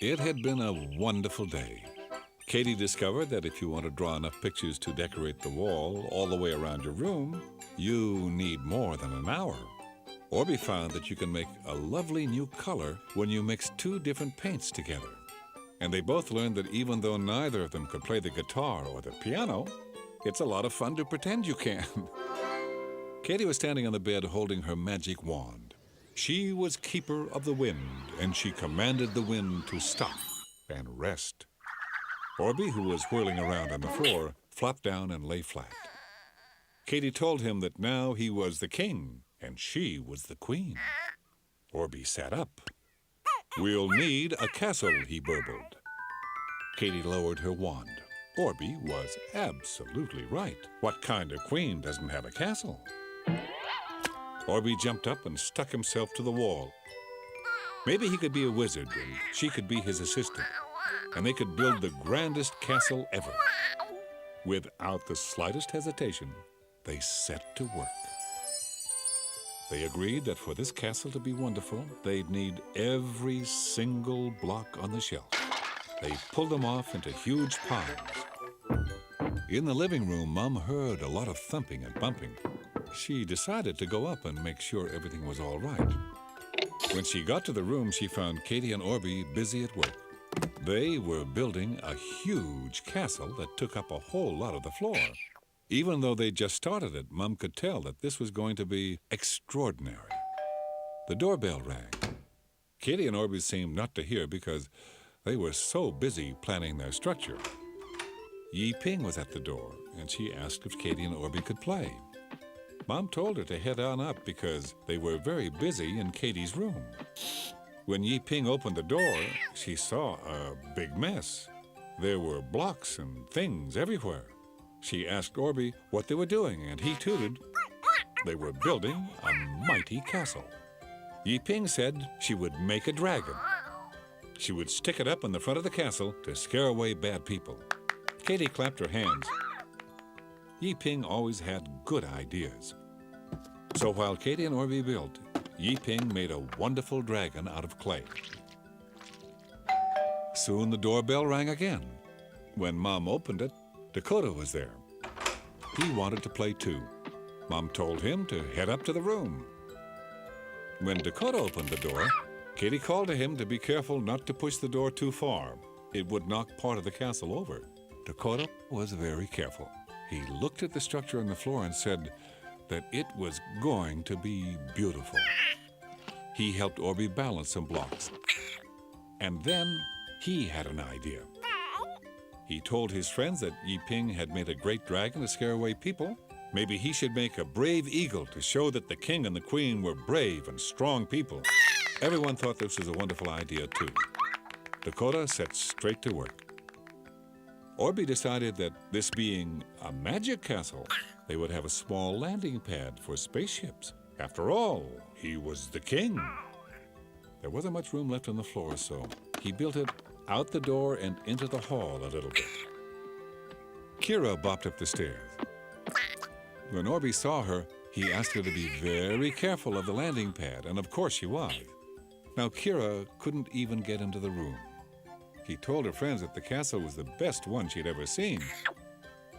It had been a wonderful day. Katie discovered that if you want to draw enough pictures to decorate the wall all the way around your room, you need more than an hour. Orbie found that you can make a lovely new color when you mix two different paints together. And they both learned that even though neither of them could play the guitar or the piano, it's a lot of fun to pretend you can. Katie was standing on the bed holding her magic wand. She was keeper of the wind, and she commanded the wind to stop and rest. Orbie, who was whirling around on the floor, flopped down and lay flat. Katie told him that now he was the king, and she was the queen. Orbie sat up. "We'll need a castle," he burbled. Katie lowered her wand. Orbie was absolutely right. What kind of queen doesn't have a castle? Orbie jumped up and stuck himself to the wall. Maybe he could be a wizard and she could be his assistant, and they could build the grandest castle ever. Without the slightest hesitation, they set to work. They agreed that for this castle to be wonderful, they'd need every single block on the shelf. They pulled them off into huge piles. In the living room, Mom heard a lot of thumping and bumping. She decided to go up and make sure everything was all right. When she got to the room, she found Katie and Orbie busy at work. They were building a huge castle that took up a whole lot of the floor. Even though they just started it, Mom could tell that this was going to be extraordinary. The doorbell rang. Katie and Orbie seemed not to hear because they were so busy planning their structure. Yi Ping was at the door, and she asked if Katie and Orbie could play. Mom told her to head on up because they were very busy in Katie's room. When Yi Ping opened the door, she saw a big mess. There were blocks and things everywhere. She asked Orbie what they were doing, and he tooted. They were building a mighty castle. Yi Ping said she would make a dragon. She would stick it up in the front of the castle to scare away bad people. Katie clapped her hands. Yi Ping always had good ideas. So while Katie and Orbie built, Yi Ping made a wonderful dragon out of clay. Soon the doorbell rang again. When Mom opened it, Dakota was there. He wanted to play too. Mom told him to head up to the room. When Dakota opened the door, Katie called to him to be careful not to push the door too far. It would knock part of the castle over. Dakota was very careful. He looked at the structure on the floor and said that it was going to be beautiful. He helped Orbie balance some blocks. And then he had an idea. He told his friends that Yi Ping had made a great dragon to scare away people. Maybe he should make a brave eagle to show that the king and the queen were brave and strong people. Everyone thought this was a wonderful idea too. Dakota set straight to work. Orbie decided that this being a magic castle, they would have a small landing pad for spaceships. After all, he was the king. There wasn't much room left on the floor, so he built it out the door and into the hall a little bit. Kira bopped up the stairs. When Orbie saw her, he asked her to be very careful of the landing pad, and of course she was. Now Kira couldn't even get into the room. He told her friends that the castle was the best one she'd ever seen.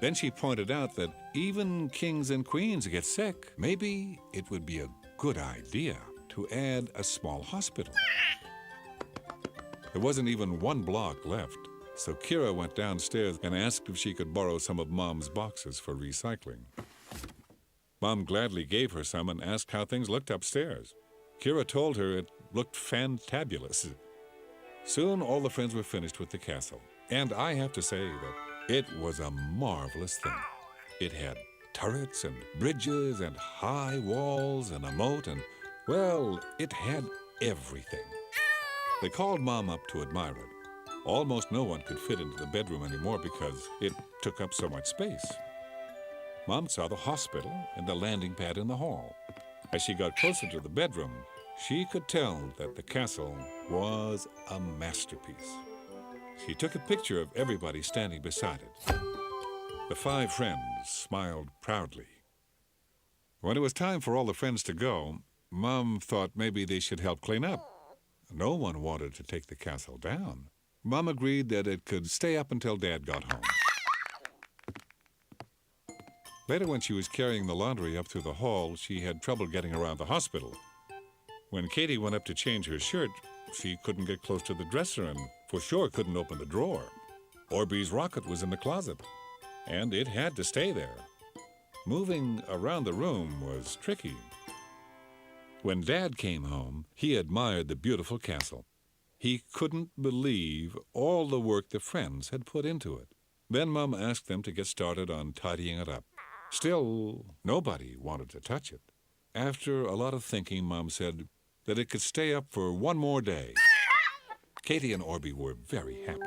Then she pointed out that even kings and queens get sick. Maybe it would be a good idea to add a small hospital. There wasn't even one block left, so Kira went downstairs and asked if she could borrow some of Mom's boxes for recycling. Mom gladly gave her some and asked how things looked upstairs. Kira told her it looked fantabulous. Soon all the friends were finished with the castle, and I have to say that it was a marvelous thing. It had turrets and bridges and high walls and a moat and, well, it had everything. They called Mom up to admire it. Almost no one could fit into the bedroom anymore because it took up so much space. Mom saw the hospital and the landing pad in the hall. As she got closer to the bedroom, she could tell that the castle was a masterpiece. She took a picture of everybody standing beside it. The 5 friends smiled proudly. When it was time for all the friends to go, Mom thought maybe they should help clean up. no one wanted to take the castle down. Mom agreed that it could stay up until Dad got home. Later, when she was carrying the laundry up through the hall, she had trouble getting around the hospital. When Katie went up to change her shirt, she couldn't get close to the dresser and for sure couldn't open the drawer. Orbie's rocket was in the closet, and it had to stay there. Moving around the room was tricky. When Dad came home, he admired the beautiful castle. He couldn't believe all the work the friends had put into it. Then Mom asked them to get started on tidying it up. Still, nobody wanted to touch it. After a lot of thinking, Mom said that it could stay up for one more day. Katie and Orbie were very happy.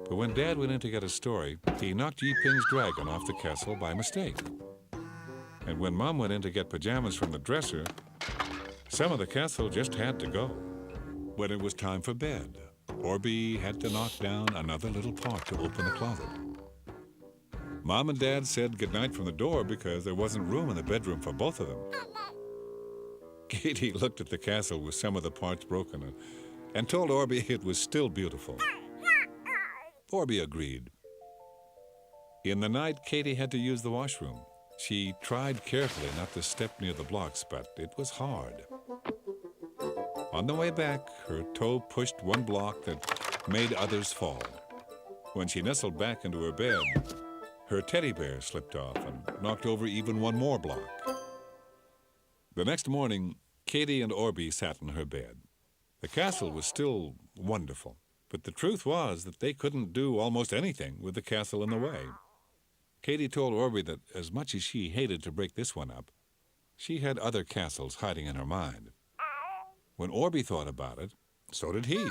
But when Dad went in to get a story, he knocked Yi-Ping's dragon off the castle by mistake. And when Mom went in to get pajamas from the dresser, some of the castle just had to go. When it was time for bed, Orbie had to knock down another little part to open the closet. Mom and Dad said goodnight from the door because there wasn't room in the bedroom for both of them. Katie looked at the castle with some of the parts broken and told Orbie it was still beautiful. Orbie agreed. In the night, Katie had to use the washroom. She tried carefully not to step near the blocks, but it was hard. On the way back, her toe pushed one block that made others fall. When she nestled back into her bed, her teddy bear slipped off and knocked over even one more block. The next morning, Katie and Orbie sat in her bed. The castle was still wonderful, but the truth was that they couldn't do almost anything with the castle in the way. Katie told Orbie that as much as she hated to break this one up, she had other castles hiding in her mind. When Orbie thought about it, so did he.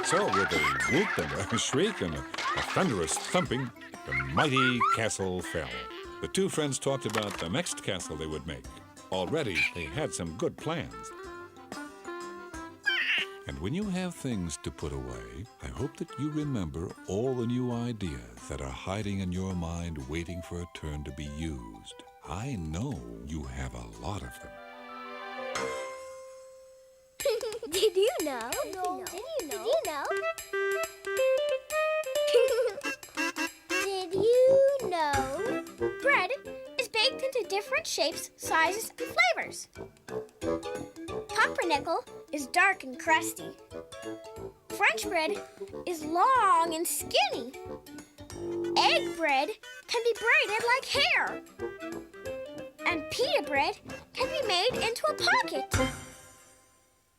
So with a whoop and a shriek and a thunderous thumping, the mighty castle fell. The two friends talked about the next castle they would make. Already, they had some good plans. And when you have things to put away, I hope that you remember all the new ideas that are hiding in your mind waiting for a turn to be used. I know you have a lot of them. Did you know? No. Did you know? Did you know? Bread is baked into different shapes, sizes, and flavors. Pumpernickel is dark and crusty. French bread is long and skinny. Egg bread can be braided like hair. And pita bread can be made into a pocket.